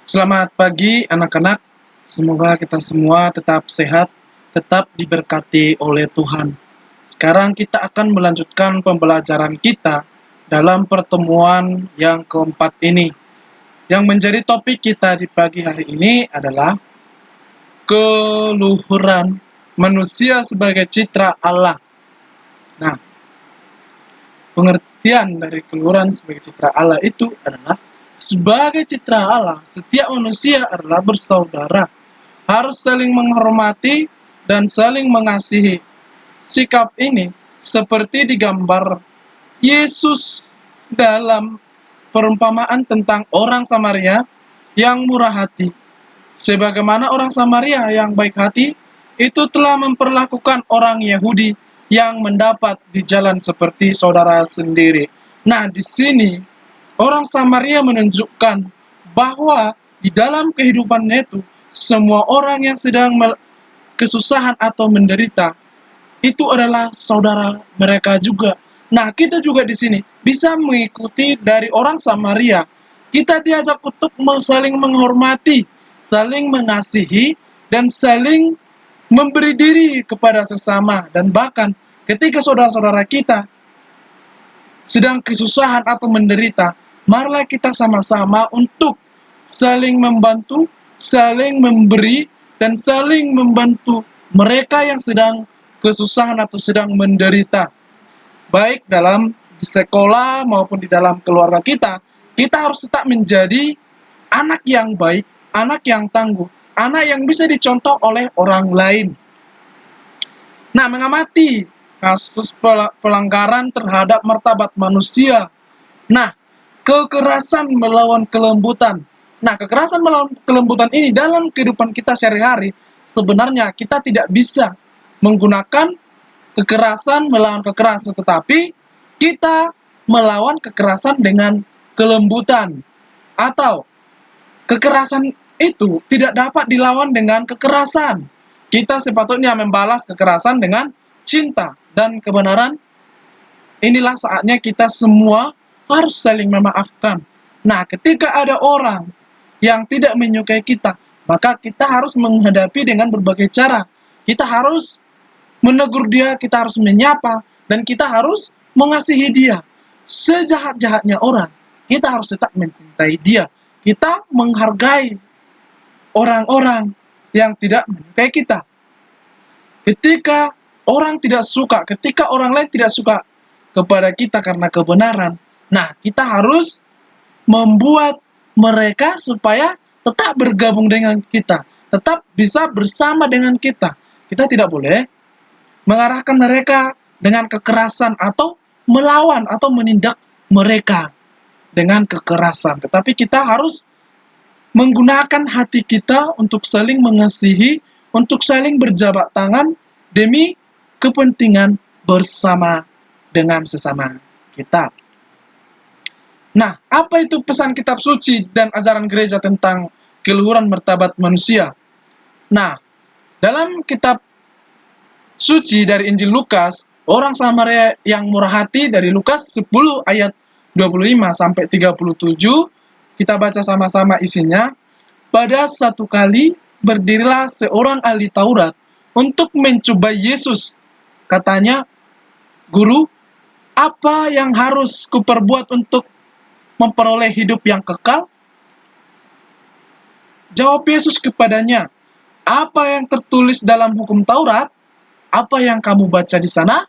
Selamat pagi anak-anak, semoga kita semua tetap sehat, tetap diberkati oleh Tuhan. Sekarang kita akan melanjutkan pembelajaran kita dalam pertemuan yang keempat ini. Yang menjadi topik kita di pagi hari ini adalah keluhuran manusia sebagai citra Allah. Nah, pengertian dari keluhuran sebagai citra Allah itu adalah sebagai citra Allah, setiap manusia adalah bersaudara, harus saling menghormati dan saling mengasihi. Sikap ini seperti digambar Yesus dalam perumpamaan tentang orang Samaria yang murah hati. Sebagaimana orang Samaria yang baik hati itu telah memperlakukan orang Yahudi yang mendapat di jalan seperti saudara sendiri. Nah, di sini orang Samaria menunjukkan bahwa di dalam kehidupannya itu semua orang yang sedang kesusahan atau menderita itu adalah saudara mereka juga. Nah, kita juga di sini bisa mengikuti dari orang Samaria. Kita diajak untuk saling menghormati, saling mengasihi, dan saling memberi diri kepada sesama. Dan bahkan ketika saudara-saudara kita sedang kesusahan atau menderita, marilah kita sama-sama untuk saling membantu, saling memberi, dan saling membantu mereka yang sedang kesusahan atau sedang menderita. Baik dalam di sekolah maupun di dalam keluarga kita harus tetap menjadi anak yang baik, anak yang tangguh, anak yang bisa dicontoh oleh orang lain. Nah, mengamati kasus pelanggaran terhadap martabat manusia. Nah, kekerasan melawan kelembutan. Nah, kekerasan melawan kelembutan ini dalam kehidupan kita sehari-hari, sebenarnya kita tidak bisa menggunakan kekerasan melawan kekerasan, tetapi kita melawan kekerasan dengan kelembutan. Atau kekerasan itu tidak dapat dilawan dengan kekerasan. Kita sepatutnya membalas kekerasan dengan cinta dan kebenaran. Inilah saatnya kita semua harus saling memaafkan. Nah, ketika ada orang yang tidak menyukai kita, maka kita harus menghadapi dengan berbagai cara. Kita harus menegur dia, kita harus menyapa, dan kita harus mengasihi dia. Sejahat-jahatnya orang, kita harus tetap mencintai dia. Kita menghargai orang-orang yang tidak menyukai kita. Ketika orang tidak suka, ketika orang lain tidak suka kepada kita karena kebenaran, nah, kita harus membuat mereka supaya tetap bergabung dengan kita, tetap bisa bersama dengan kita. Kita tidak boleh mengarahkan mereka dengan kekerasan atau melawan atau menindak mereka dengan kekerasan. Tetapi kita harus menggunakan hati kita untuk saling mengasihi, untuk saling berjabat tangan demi kepentingan bersama dengan sesama kita. Nah, apa itu pesan kitab suci dan ajaran gereja tentang keluhuran martabat manusia? Nah, dalam kitab suci dari Injil Lukas, orang Samaria yang murah hati dari Lukas 10 ayat 25 sampai 37, kita baca sama-sama isinya. Pada satu kali berdirilah seorang ahli Taurat untuk mencoba Yesus. Katanya, "Guru, apa yang harus kuperbuat untuk memperoleh hidup yang kekal?" Jawab Yesus kepadanya, "Apa yang tertulis dalam hukum Taurat? Apa yang kamu baca di sana?"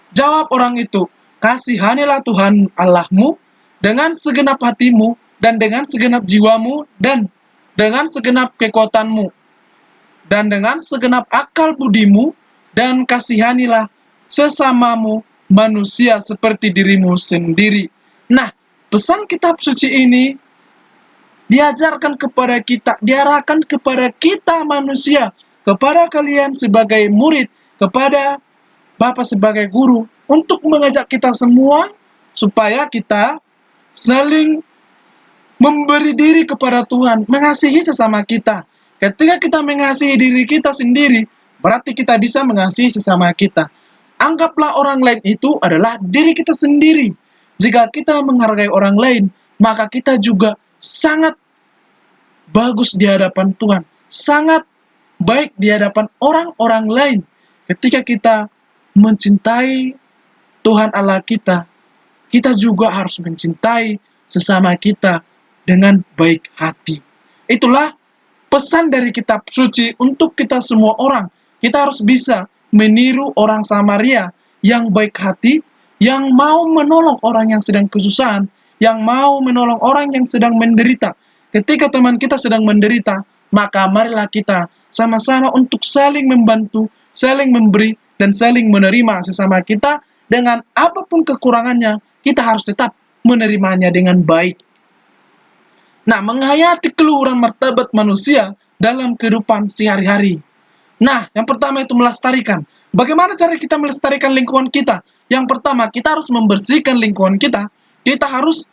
Jawab orang itu, "Kasihanilah Tuhan Allahmu dengan segenap hatimu, dan dengan segenap jiwamu, dan dengan segenap kekuatanmu, dan dengan segenap akal budimu, dan kasihanilah sesamamu manusia seperti dirimu sendiri." Nah, pesan kitab suci ini diajarkan kepada kita, diarahkan kepada kita manusia, kepada kalian sebagai murid, kepada Bapak sebagai guru, untuk mengajak kita semua supaya kita saling memberi diri kepada Tuhan, mengasihi sesama kita. Ketika kita mengasihi diri kita sendiri, berarti kita bisa mengasihi sesama kita. Anggaplah orang lain itu adalah diri kita sendiri. Jika kita menghargai orang lain, maka kita juga sangat bagus di hadapan Tuhan, sangat baik di hadapan orang-orang lain. Ketika kita mencintai Tuhan Allah kita, kita juga harus mencintai sesama kita dengan baik hati. Itulah pesan dari kitab suci untuk kita semua orang. Kita harus bisa meniru orang Samaria yang baik hati, yang mau menolong orang yang sedang kesusahan, yang mau menolong orang yang sedang menderita. Ketika teman kita sedang menderita, maka marilah kita sama-sama untuk saling membantu, saling memberi, dan saling menerima sesama kita. Dengan apapun kekurangannya, kita harus tetap menerimanya dengan baik. Nah, menghayati keluhuran martabat manusia dalam kehidupan sehari-hari. Nah, yang pertama itu melestarikan. Bagaimana cara kita melestarikan lingkungan kita? Yang pertama, kita harus membersihkan lingkungan kita. Kita harus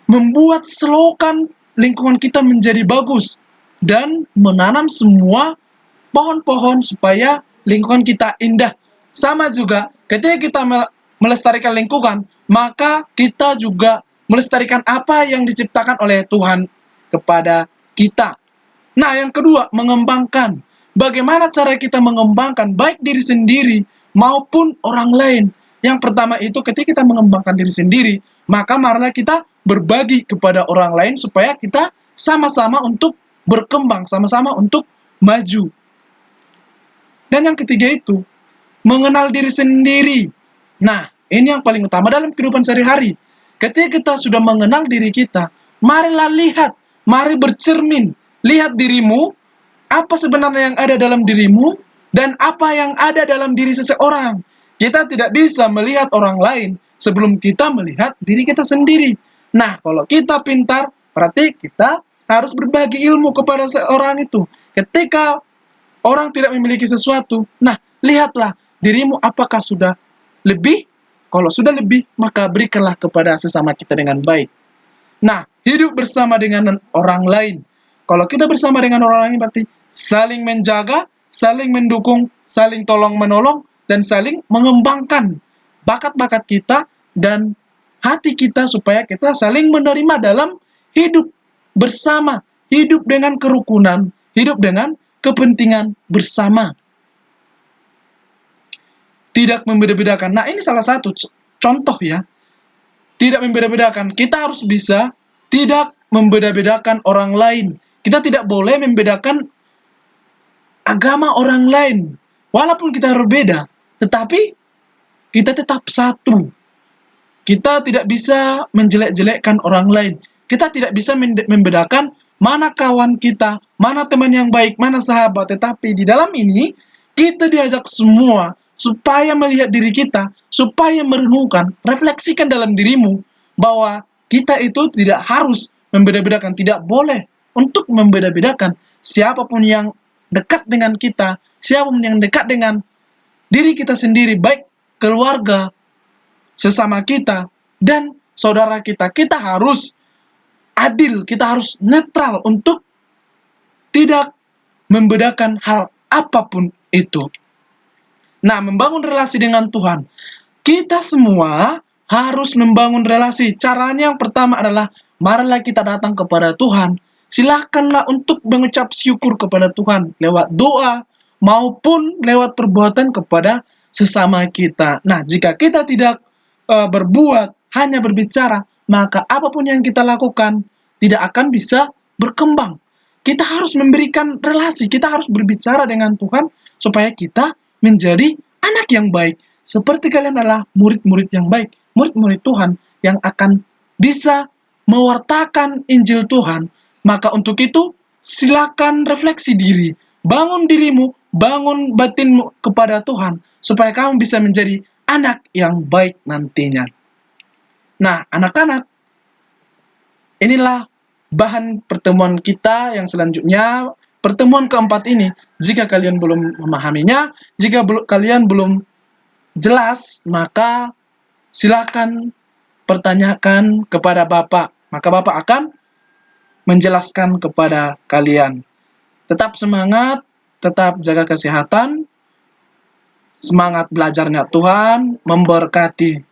membuat selokan lingkungan kita menjadi bagus. Dan menanam semua pohon-pohon supaya lingkungan kita indah. Sama juga, ketika kita melestarikan lingkungan, maka kita juga melestarikan apa yang diciptakan oleh Tuhan kepada kita. Nah, yang kedua, mengembangkan. Bagaimana cara kita mengembangkan baik diri sendiri maupun orang lain? Yang pertama itu ketika kita mengembangkan diri sendiri, maka marilah kita berbagi kepada orang lain supaya kita sama-sama untuk berkembang, sama-sama untuk maju. Dan yang ketiga itu, mengenal diri sendiri. Nah, ini yang paling utama dalam kehidupan sehari-hari. Ketika kita sudah mengenal diri kita, marilah lihat, mari bercermin. Lihat dirimu, apa sebenarnya yang ada dalam dirimu, dan apa yang ada dalam diri seseorang. Kita tidak bisa melihat orang lain sebelum kita melihat diri kita sendiri. Nah, kalau kita pintar, berarti kita harus berbagi ilmu kepada seorang itu. Ketika orang tidak memiliki sesuatu, nah, lihatlah dirimu apakah sudah lebih. Kalau sudah lebih, maka berikanlah kepada sesama kita dengan baik. Nah, hidup bersama dengan orang lain. Kalau kita bersama dengan orang lain berarti saling menjaga, saling mendukung, saling tolong-menolong, dan saling mengembangkan bakat-bakat kita dan hati kita supaya kita saling menerima dalam hidup bersama, hidup dengan kerukunan, hidup dengan kepentingan bersama. Tidak membeda-bedakan. Nah, ini salah satu contoh ya. Tidak membeda-bedakan. Kita harus bisa tidak membeda-bedakan orang lain. Kita tidak boleh membedakan agama orang lain. Walaupun kita berbeda, tetapi kita tetap satu. Kita tidak bisa menjelek-jelekkan orang lain. Kita tidak bisa membedakan mana kawan kita, mana teman yang baik, mana sahabat. Tetapi di dalam ini, kita diajak semua supaya melihat diri kita, supaya merenungkan, refleksikan dalam dirimu, bahwa kita itu tidak harus membeda-bedakan, tidak boleh untuk membeda-bedakan siapapun yang dekat dengan kita, siapapun yang dekat dengan diri kita sendiri, baik keluarga, sesama kita, dan saudara kita. Kita harus adil, kita harus netral untuk tidak membedakan hal apapun itu. Nah, membangun relasi dengan Tuhan. Kita semua harus membangun relasi. Caranya yang pertama adalah, marilah kita datang kepada Tuhan. Silakanlah untuk mengucap syukur kepada Tuhan lewat doa maupun lewat perbuatan kepada sesama kita. Nah, jika kita tidak berbuat, hanya berbicara, maka apapun yang kita lakukan tidak akan bisa berkembang. Kita harus memberikan relasi, kita harus berbicara dengan Tuhan supaya kita menjadi anak yang baik. Seperti kalian adalah murid-murid yang baik, murid-murid Tuhan yang akan bisa mewartakan Injil Tuhan. Maka untuk itu, silakan refleksi diri, bangun dirimu, bangun batinmu kepada Tuhan, supaya kamu bisa menjadi anak yang baik nantinya. Nah, anak-anak, inilah bahan pertemuan kita yang selanjutnya. Pertemuan keempat ini, jika kalian belum memahaminya, jika kalian belum jelas, maka silakan pertanyakan kepada Bapak. Maka Bapak akan menjelaskan kepada kalian. Tetap semangat, tetap jaga kesehatan, semangat belajarnya Tuhan, memberkati.